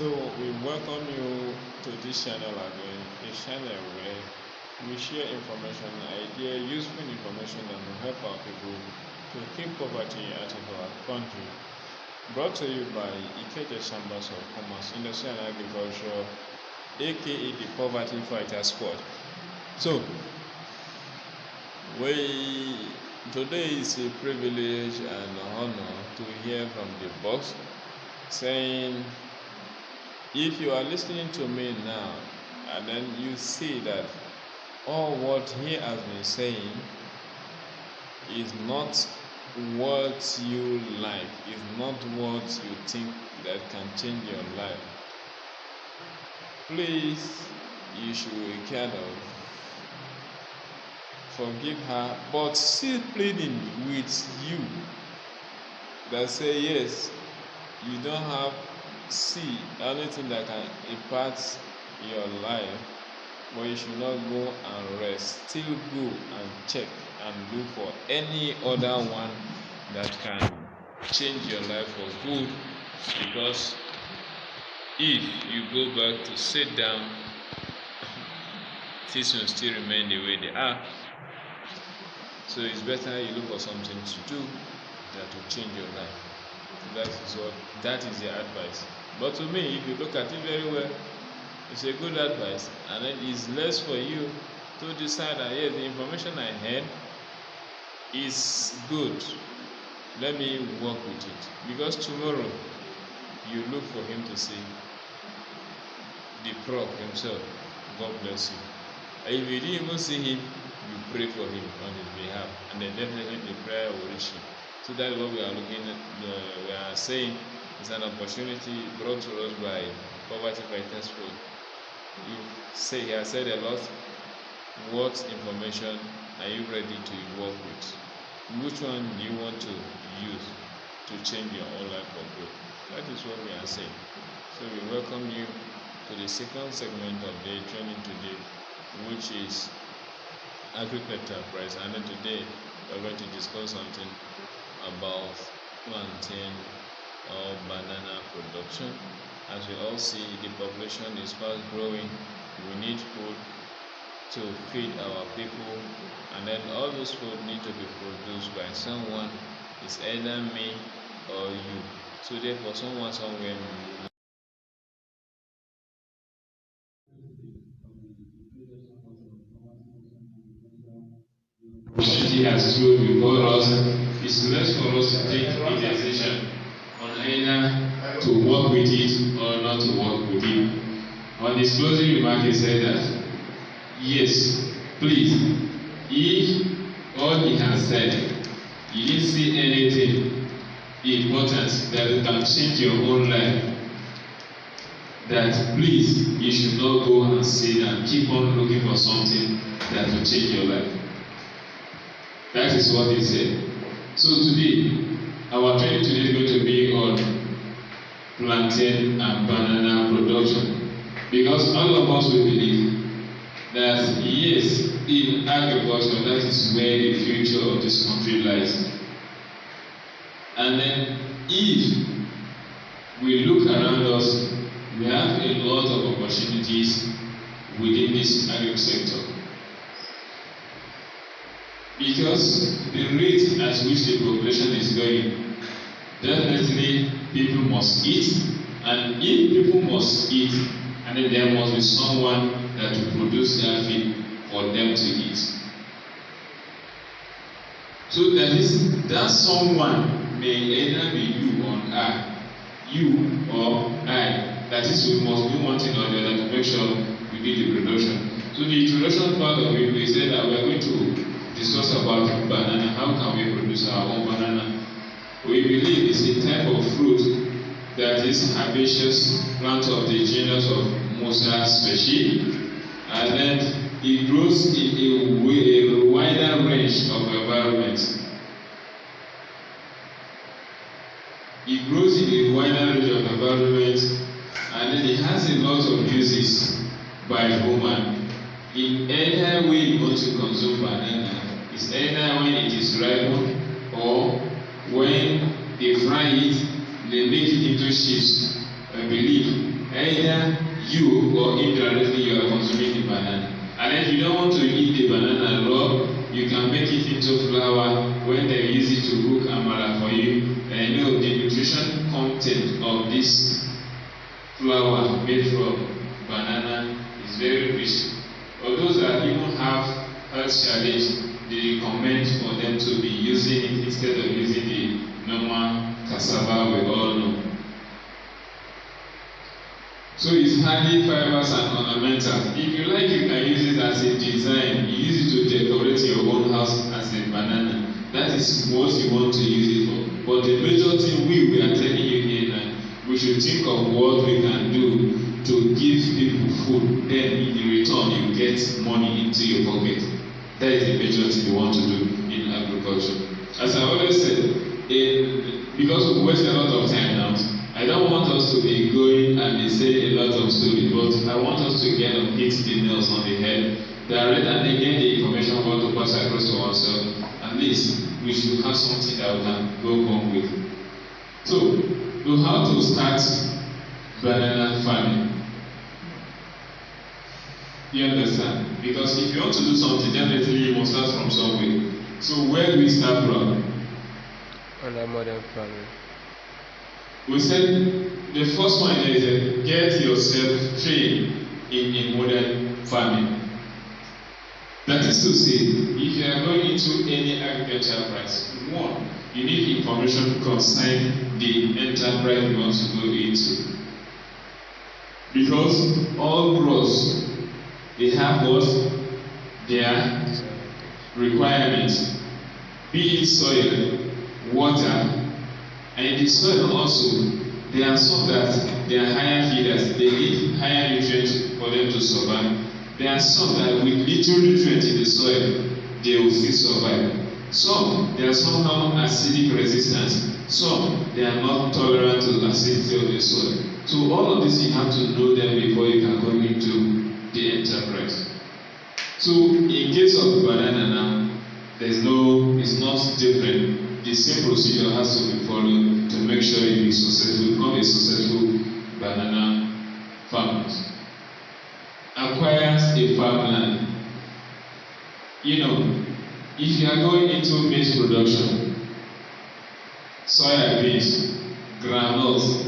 So we welcome you to this channel again, a channel where we share information, idea, useful information that will help our people to keep poverty out of our country. Brought to you by Ikeja Chambers of Commerce, Industry and Agriculture, aka the Poverty Fighter Squad. So today is a privilege and honor to hear from the boss saying, if you are listening to me now and then you see that all what he has been saying is not what you like, is not what you think that can change your life, please, you should kind of forgive her, but still pleading with you that say yes, you don't have anything that can impact your life, but you should not go and rest. Still go and check and look for any other one that can change your life for good, because if you go back to sit down, things will still remain the way they are. So it's better you look for something to do that will change your life. That is the advice. But to me, if you look at it very well, it's a good advice, and then it's less for you to decide that yes, the information I heard is good, let me work with it. Because tomorrow you look for him to see the prof himself, God bless you. And if you didn't even see him, you pray for him on his behalf, and then definitely the prayer will reach him. So that's what we are looking at. We are saying it's an opportunity brought to us by Poverty Fighters Food. He has said a lot. What information are you ready to work with? Which one do you want to use to change your own life for good? That is what we are saying. So we welcome you to the second segment of the training today, which is agriculture price. And then today we are going to discuss something about plantain or banana production. As we all see, the population is fast growing. We need food to feed our people, and then all those food need to be produced by someone. It's either me or you. So therefore, someone somewhere opportunity has stood before us. It's less for us to take a decision on either to work with it or not to work with it. On his closing remark, he said that yes, please, if all he has said, you didn't see anything important that can change your own life, that please, you should not go and sit and keep on looking for something that will change your life. That is what he said. So today, our training today is going to be on plantain and banana production. Because all of us will believe that yes, in agriculture, that is where the future of this country lies. And then if we look around us, we have a lot of opportunities within this agri sector. Because the rate at which the population is going, definitely people must eat, and if people must eat, and then there must be someone that will produce that feed for them to eat. So that someone may either be you or I. That is, we must do one thing or the other to make sure we do the production. So the introduction part of it, we said that we are going to discuss about banana. How can we produce our own banana? We believe it's a type of fruit that is herbaceous plant of the genus of Musa species, and then it grows in a wider range of environments. It grows in a wider range of environments, and then it has a lot of uses by human. In either way you want to consume banana, it's either when it is ripe or when they fry it, they make it into chips. I believe either you or indirectly you are consuming the banana. And if you don't want to eat the banana raw, you can make it into flour when they use it to cook amala for you. And you know the nutrition content of this flour made from banana is very rich. For those that even have health challenge, they recommend for them to be using it instead of using the normal cassava we all know. So it's highly fibers and ornamental. If you like, you can use it as a design. You use it to decorate your own house as a banana. That is what you want to use it for. But the major thing we are telling you here now, we should think of what we can do to give people food. Then in return, you get money into your pocket. That is the major thing we want to do in agriculture. As I always said, because we waste a lot of time now, I don't want us to be going and say a lot of stories, but I want us to get hit the nails on the head. Direct and again the information we want to pass across to ourselves. At least we should have something that we can go home with. So, how to start banana farming? You understand? Because if you want to do something, definitely you must start from somewhere. So where do we start from? Under modern farming. We said the first one is get yourself trained in modern farming. That is to say, if you are going into any agricultural enterprise, one, you need information concerning the enterprise you want to go into. Because all growers, they have what? Their requirements. Be it soil, water, and in the soil also, there are some that they are higher feeders, they need higher nutrients for them to survive. There are some that with little nutrients in the soil, they will still survive. Some, they are somehow acidic resistance. Some, they are not tolerant to the acidity of the soil. So all of this you have to know them before you can go into the enterprise. So in case of banana now, it's not different. The same procedure has to be followed to make sure you be successful, become a successful banana farmer. Acquires a farmland. You know, if you are going into maize production, soya beans, granules,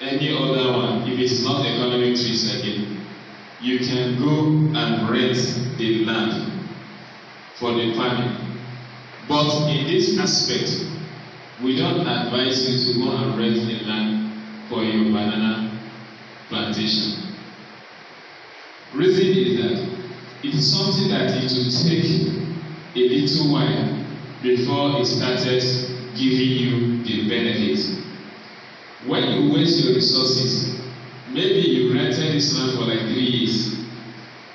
any other one, if it's not economic trees again, you can go and rent the land for the farming. But in this aspect, we don't advise you to go and rent the land for your banana plantation. Reason is that it is something that it will take a little while before it started giving you the benefits. When you waste your resources, maybe you rented this land for like 3 years.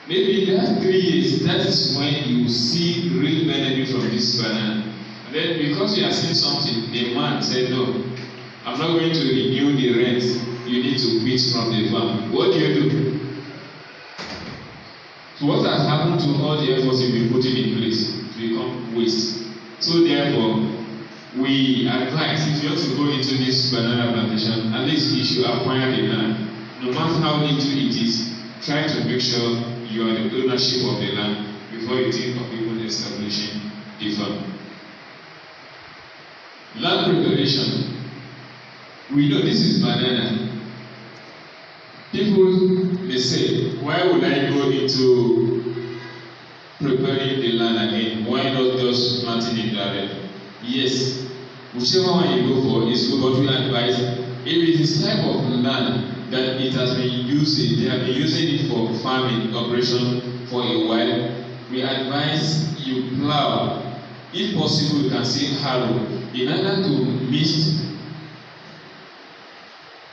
Maybe that 3 years, that is when you see real benefit from this banana. And then because you are seeing something, the man said, no, I'm not going to renew the rent. You need to quit from the farm. What do? So what has happened to all the efforts you've been putting in place? To become waste. So therefore, we advise if you want to go into this banana plantation, at least you should acquire the land. No matter how little it is, try to make sure you are the ownership of the land before you think of even establishing the farm. Land preparation. We know this is banana. People may say, why would I go into preparing the land again? Why not just planting it directly? Yes, whichever one you go for is good, but we advise if it is type of land that it has been using, they have been using it for farming operation for a while, we advise you plow. If possible, you can see harrow in order to mix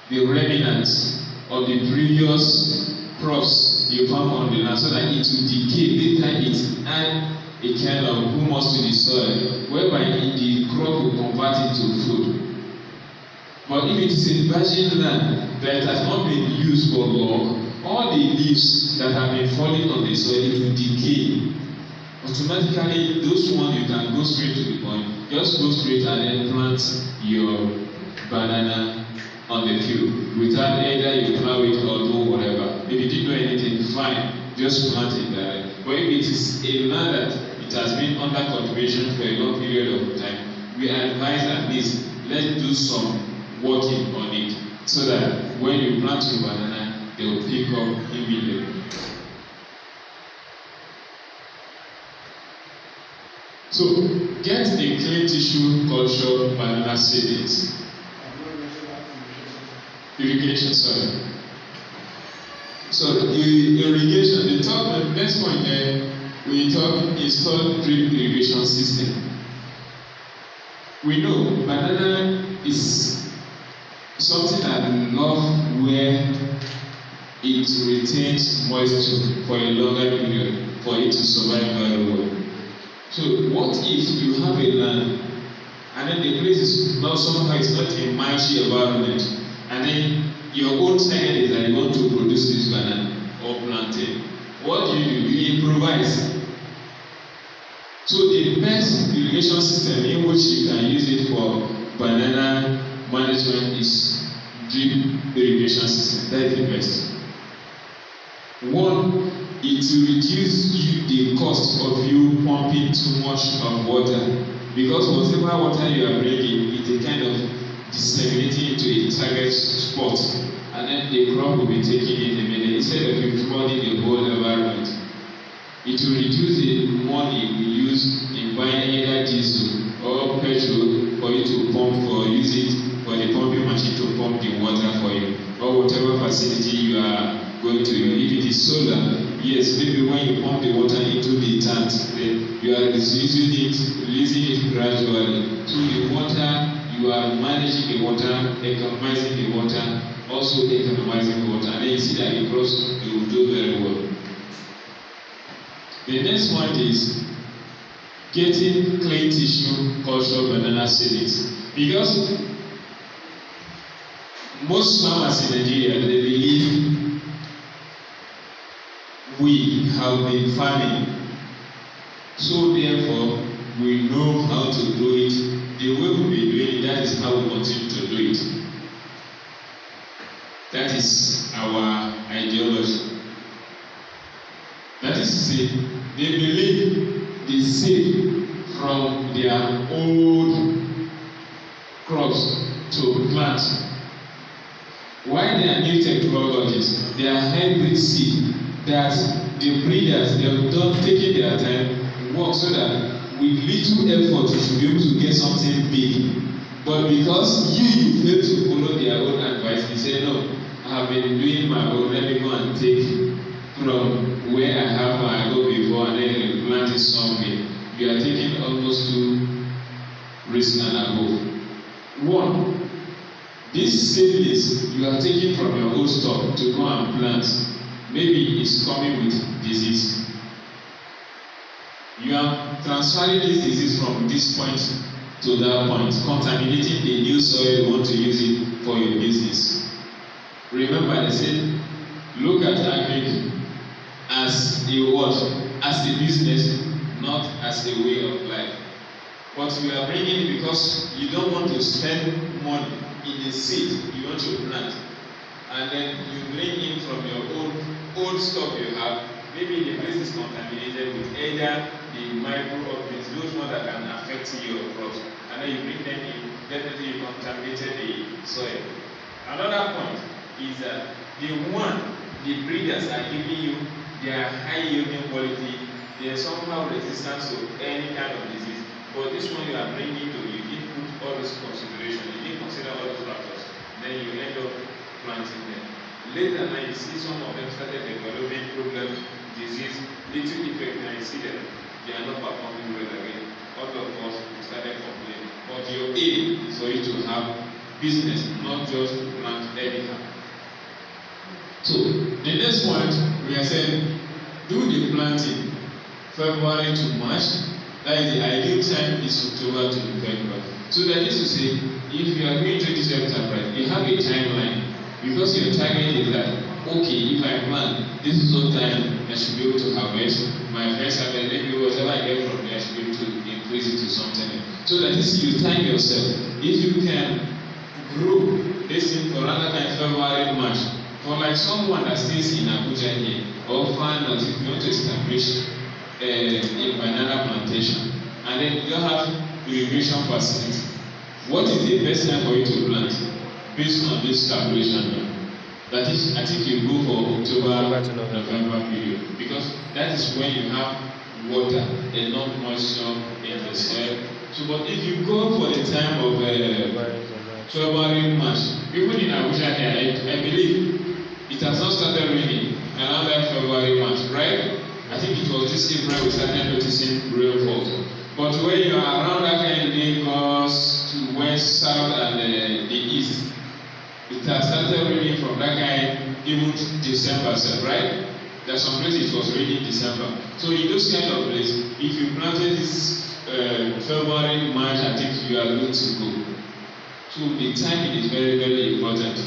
the remnants of the previous crops you farm on the land so that it will decay. Later it add a kind of humus to the soil, whereby the crop will convert into food. But if it is a virgin land that has not been used for long, all the leaves that have been falling on the soil, it will decay. Automatically, those ones you can go straight to the point. Just go straight and then plant your banana on the field without either you plow it or do whatever. If you didn't know anything, fine, just plant it there. But if it is a land that it has been under cultivation for a long period of time, we advise at least let's do some working on it so that when you plant your banana, they will pick up immediately. So get a clean tissue culture banana seedlings. Irrigation, sorry. So the irrigation, the next point there, we talk install drip irrigation system. We know banana is something that love where it retains moisture for a longer period for it to survive very well. So what if you have a land and then the place is not somehow it's not a marshy environment, and then your own target is that you want to produce this banana or plantain? What do? You improvise. So the best irrigation system in which you can use it for banana management is drip irrigation system. That is the best. One, it will reduce the cost of you pumping too much of water, because whatever water you are bringing, it is kind of disseminating into a target spot, and then the crop will be taking it immediately instead of you flooding the whole environment. It will reduce the money we use in buying either diesel or petrol for you to pump, for use it for the pumping machine to pump the water for you, or whatever facility you are going to use. If it is solar, yes, maybe when you pump the water into the tank, then you are releasing it gradually. So the water, you are managing the water, economizing the water, also economizing the water, and then you see that the crops will do very well. The next one is getting clean tissue cultural banana seedlings, because most farmers in Nigeria, they believe we have been farming, so therefore we know how to do it. The way we've been doing it, that is how we continue to do it. That is our ideology. That is to say, they believe the seed from their old crops to plant. Why they are new technologies? They are hybrid seed that the breeders, they have done taking their time, work so that with little effort you should be able to get something big. But because you fail to follow their own advice, they say, no, I have been doing my own, let me go and take from where I have my own before and then plant it somewhere. You are taking almost 2 risks and above. One, this seedlings you are taking from your old stock to go and plant, maybe it's coming with disease. You are transferring this disease from this point to that point, contaminating the new soil you want to use it for your business. Remember, they said, look at agriculture as a what? As a business, not as a way of life. But you are bringing it because you don't want to spend money in a seed you want to plant, and then you bring in from your old stock you have. Maybe the place is contaminated with either the microorganisms, those ones that can affect your crops, and then you bring them in, definitely you contaminated the soil. Another point is that the breeders are giving you their high yielding quality, they are somehow resistant to any kind of disease. But this one you are bringing to, you didn't put all this consideration, you didn't consider all those factors, then you end up planting them. Later now you see some of them started developing problems, disease, little effect, and you see that they are not performing well again. All of us started complaining. But your aim is for you to have business, not just plant anyhow. So the next point we are saying, do the planting February to March. That is the ideal time is October to November. So that is to say, if you are going to this enterprise, you have a timeline, because your target is that, okay, if I plant, this is what time I should be able to harvest. My first harvest, maybe whatever I get from there, I should be able to increase it to something. So that is, you time yourself. If you can grow this thing for another kind of February, March. For like someone that stays in Abuja here, or find out if you want to establish a banana plantation, and then you don't have irrigation facility, what is the best time for you to plant based on this calculation? That is, I think you go for October to November period, because that is when you have water, enough moisture in the soil. So, but if you go for the time of February, March, even in Abuja here, I believe it has not started raining around that February, March, right? I think it was this April we started noticing rainfall. But when you are around that kind of Lagos to west, south, and the east, it has started raining from that kind even December, right? There are some places it was raining December. So in those kind of places, if you planted this February, March, I think you are good to go. So the timing is very, very important.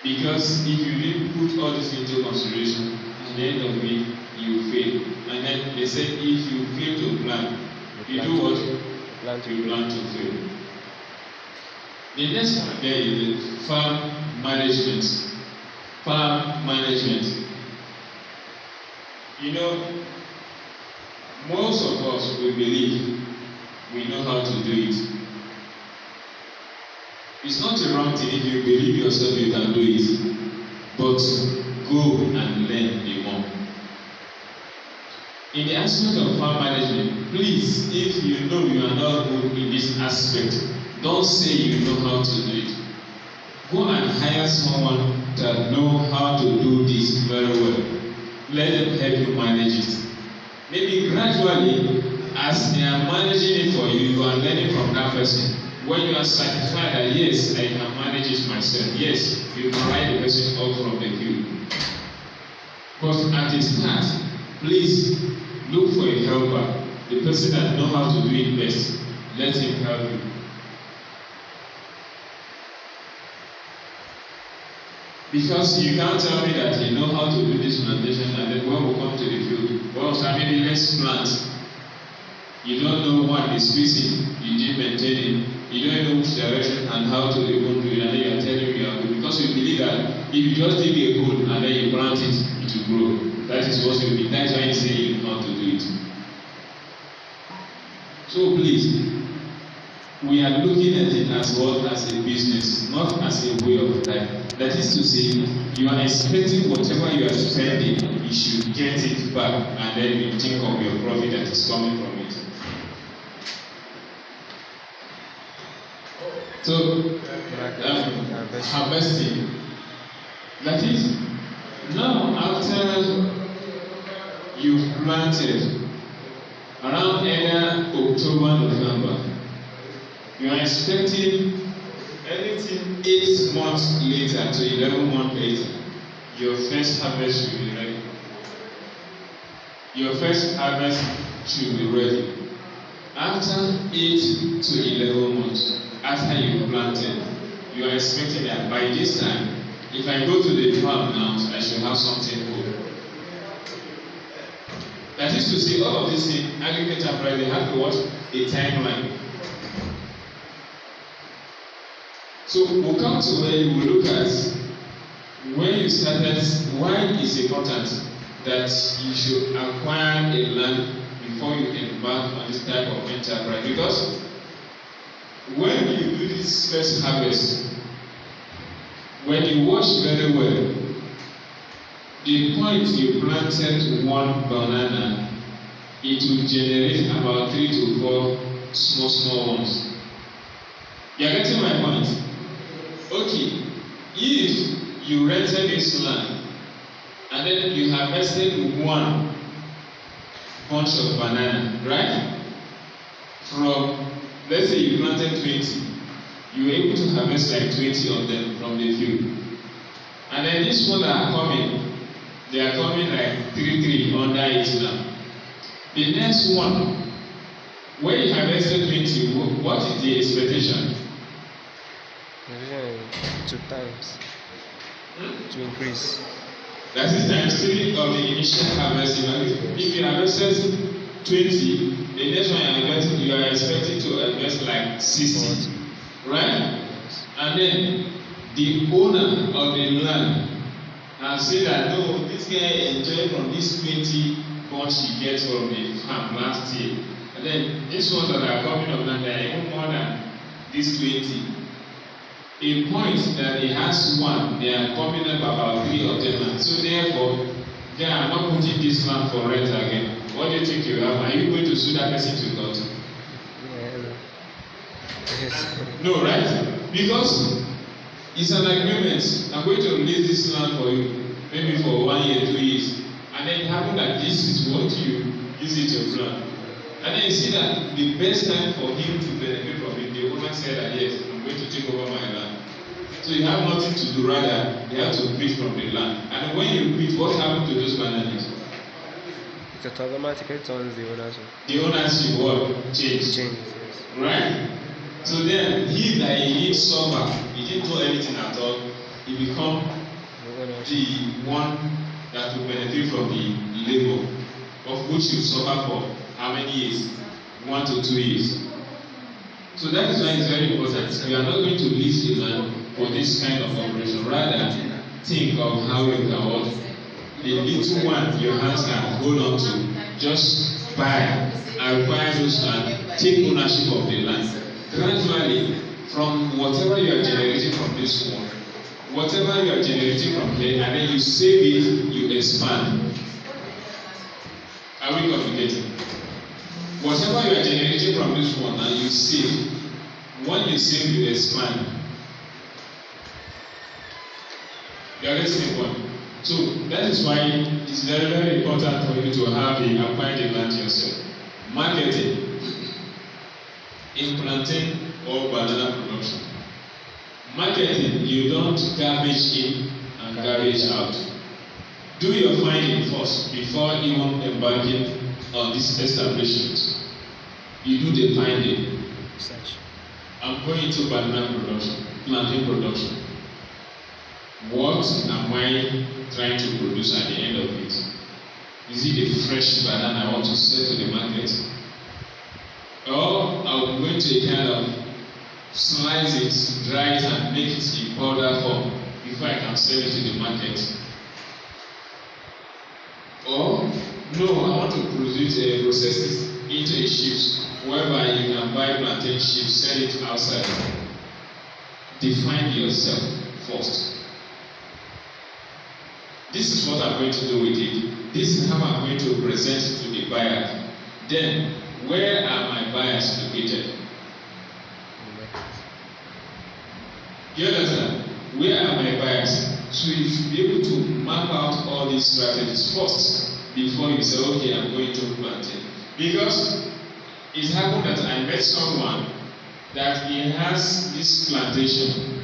Because if you didn't put all this into consideration, at the end of the week, you fail. And then they say if you fail to plan, you do what? You plan to fail. The next one there is the farm management. Farm management. You know, most of us we believe we know how to do it. It's not a wrong thing if you believe yourself you can do it, but go and learn the more. In the aspect of farm management, please, if you know you are not good in this aspect, don't say you know how to do it. Go and hire someone that knows how to do this very well. Let them help you manage it. Maybe gradually, as they are managing it for you, you are learning from that person. When you are satisfied that yes, I can manage it myself, yes, you can write the person up from the queue. But at the start, please look for a helper, the person that knows how to do it best. Let him help you. Because you can't tell me that you know how to do this plantation and then when we come to the field, well, so maybe let's plant. You don't know what is species, you didn't maintain it. You don't know which direction and how to even do it, and then you are telling me you are good. Because you believe that if you just dig a hole and then you plant it, it will grow. That is what you believe. That's why you say you know how to do it. So please, we are looking at it as what? As a business, not as a way of life. That is to say, you are expecting whatever you are spending, you should get it back, and then you think of your profit that is coming from it. So, harvesting. That is, now after you've planted around either October, November, you are expecting anything 8 months later to 11 months later, your first harvest should be ready. Your first harvest should be ready. After 8 to 11 months, after you planted, you are expecting that by this time, if I go to the farm now, I should have something good. That is to say, all of these things, agriculture price, they have to watch a timeline. So we'll come to where you will look at when you started, why it is important that you should acquire a land before you embark on this type of enterprise. Because when you do this first harvest, when you watch very well, the point you planted one banana, it will generate about 3 to 4 small ones. You are getting my point? Okay, if you rented this land and then you harvested one bunch of banana, right? From, let's say you planted 20, you were able to harvest like 20 of them from the field. And then this one that are coming, they are coming like 3 under it now. The next one, when you harvested 20, what is the expectation? 2 times to increase. That is times 3 of the initial harvest. If you harvested 20, the next one you are expecting to invest like 60, 40. Right? Yes. And then the owner of the land has said that no, this guy enjoyed from this 20 bunch he gets from the farm last year. And then this ones that are coming up now, they are even more than this 20. A point that he has one, they are coming up about 3 of them. And so therefore, they are not putting this land for rent again. What do you think you have? Are you going to sue that person to court? Yes. No, right? Because it's an agreement. I'm going to release this land for you, maybe for 1 year, 2 years. And then it happened that this is what you use it to run. And then you see that the best time for him to benefit from it, the owner said that yes, I'm going to take over my land. So you have nothing to do, rather, you have to quit from the land. And when you quit, what happened to those bananas? It automatically turns the ownership. The ownership what? Change. Change, yes. Right? So then he that he didn't suffer, he didn't do anything at all, he become the one that will benefit from the labor, of which you suffer for how many years? 1 to 2 years. So that is why it's very important. We are not going to lease the land for this kind of operation. Rather, think of how you can work. The little one your hands can hold on to, just buy and acquire those land, take ownership of the land. Gradually, from whatever you are generating from this one, whatever you are generating from here, and then you save it, you expand. Are we communicating? Whatever you are generating from this one, and you save. When you save, you expand. You are listening one. So that is why it's very, very important for you to have acquire the land yourself. Marketing, implanting or banana production. Marketing, you don't garbage in and garbage out. Do your finding first before even embarking on these establishments. You do the finding. I'm going to banana production, planting production. What am I trying to produce at the end of it? Is it a fresh banana I want to sell to the market? Or I'm going to kind of slice it, dry it, and make it in powder form before I can sell it to the market? Or no, I want to process it into a chips, whereby you can buy plantain chips, sell it outside. Define yourself first. This is what I'm going to do with it. This is how I'm going to present it to the buyer. Then, where are my buyers located? You understand? Where are my buyers? So you should be able to map out all these strategies first before you say, okay, I'm going to planting. Because it happened that I met someone that he has this plantation.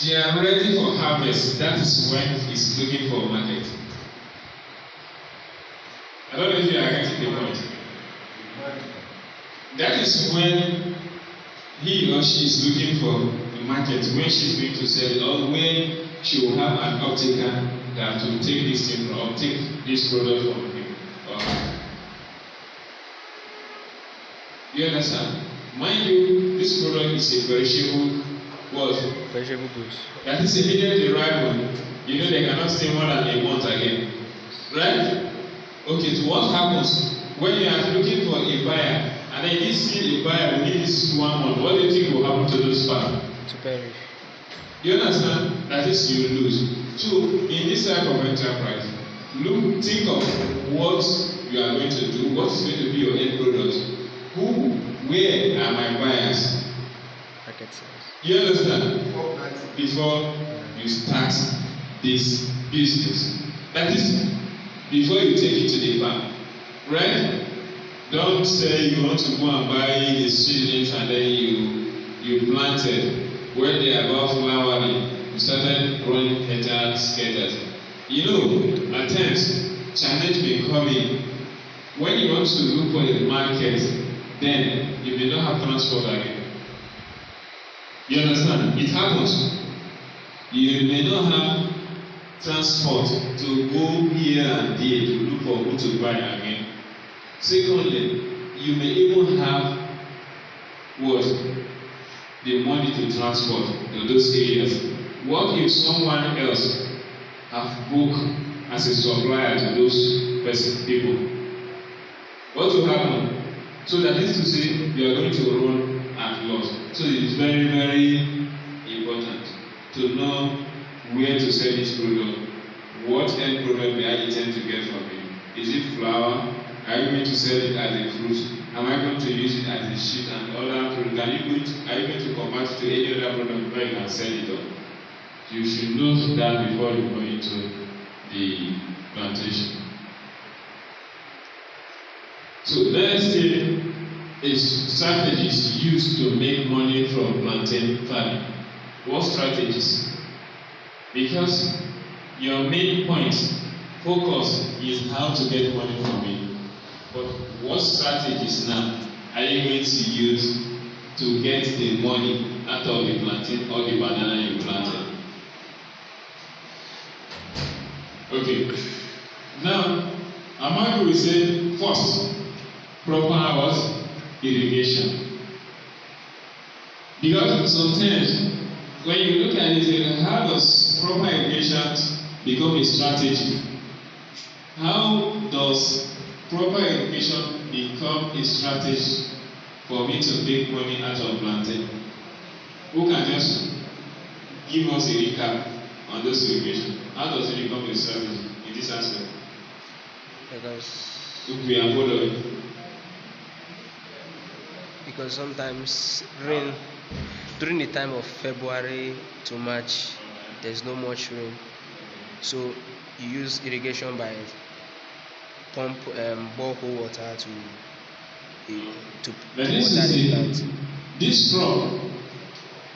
They are ready for harvest. That is when he's looking for a market. I don't know if you are getting the point. That is when he or she is looking for a market, when she's going to sell it, or when she will have an optaker that will take this thing or take this product from him. You understand? Mind you, this product is a perishable what? Perishable goods. That is immediately rival. You know they cannot stay more than a month again. Right? Okay, so what happens when you are looking for a buyer and then you see a buyer within this 1 month? What do you think will happen to those farms? To perish. You understand? That is you lose. So in this type of enterprise, think of what you are going to do, what is going to be your end product. Where are my buyers? Market sales. You understand? Before you start this business. That is before you take it to the farm. Right? Don't say you want to go and buy the seedlings and then you planted. When they are about flowering, you started running petals, scatters. You know, at times, challenge may come in. When you want to look for a market, then you may not have transport again. You understand? It happens. You may not have transport to go here and there to look for who to buy again. Secondly, you may even have what? The money to transport to those areas. What if someone else have booked as a supplier to those people? What will happen? So that is to say, you are going to run at loss. So it is very, very important to know where to sell this product. What end product they are intending to get from it? Is it flour? Are you going to sell it as a fruit? Am I going to use it as a sheet and other product? Are you going to convert it to any other product before you can sell it on? You should know that before you go into the plantation. So let's say a strategy is used to make money from plantain farming. What strategies? Because your main point, focus, is how to get money from it. But what strategies now are you going to use to get the money out of the plantain or the banana you planted? Okay. Now, Amadu will say first, proper irrigation. Because sometimes when you look at it, how does proper irrigation become a strategy? How does proper irrigation become a strategy for me to make money out of plantain? Who can just give us a recap on this irrigation? How does it become a strategy in this aspect? Because sometimes rain during the time of February to March, there's no much rain, so you use irrigation by pump borehole water to water the plant. This crop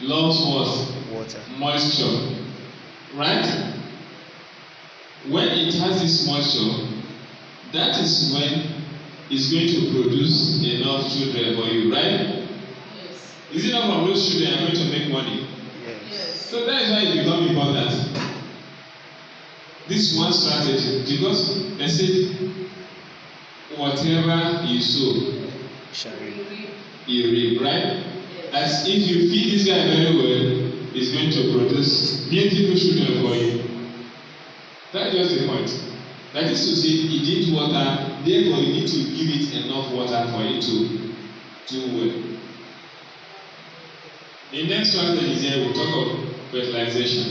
loves what? Water. Moisture, right? When it has this moisture, that is when it's going to produce enough children for you, right? Yes. Is it not from those children are going to make money? Yes. So that is why it becomes important. This one strategy, because they say whatever you sow, you reap, right? Yes. As if you feed this guy very well, it's going to produce beautiful children for you. That's just the point. That is to say, it needs water, therefore you need to give it enough water for it to do well. The next strategy here, we'll talk of fertilization.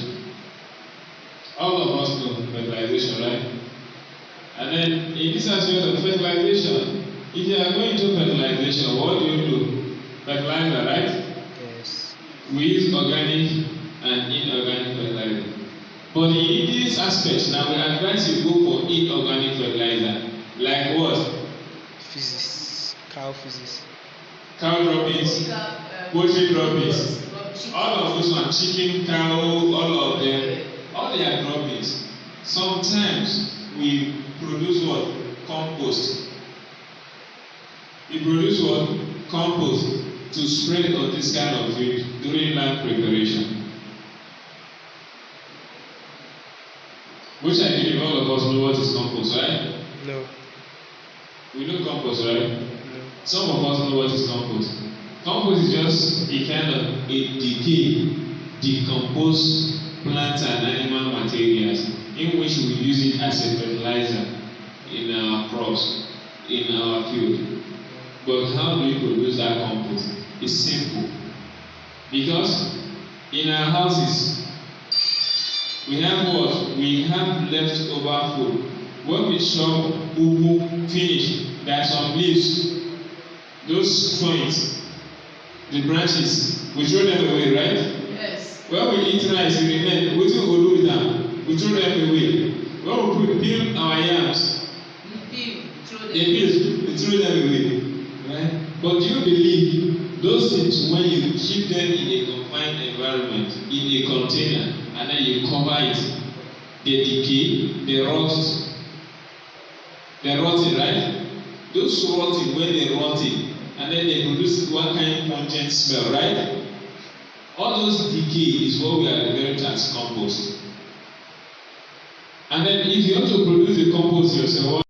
All of us know fertilization, right? And then in this aspect of fertilization, if you are going to fertilization, what do? Fertilizer, right? Yes. We use organic and inorganic fertilizer. But in this aspect, now we advise you go for inorganic fertilizer. Like what? Physics. Cow physics. Cow droppings, poultry droppings. All of those ones, chicken, cow, all of them, all their droppings. Sometimes we produce what? Compost. We produce what? Compost to spread on this kind of food during land preparation. Which I believe all of us know what is compost, right? No. We know compost, right? No. Some of us know what is compost. Compost is just a kind of a decomposed plant and animal materials in which we use it as a fertilizer in our crops, in our field. But how do we produce that compost? It's simple. Because in our houses, we have what? We have leftover food. When we chop ugu finish, there are some leaves. Those joints, the branches, we throw them away, right? Yes. When we eat rice, we remain. What do we do with them? We throw them away. When we peel our yams, we throw them away. Right? But do you believe those things, when you keep them in a confined environment, in a container, and then you cover it, they decay, they rot. They're rotting, right? Those rotting, when they're rotting, and then they produce one kind of pungent smell, right? All those decay is what we are referring to as compost. And then if you want to produce the compost yourself,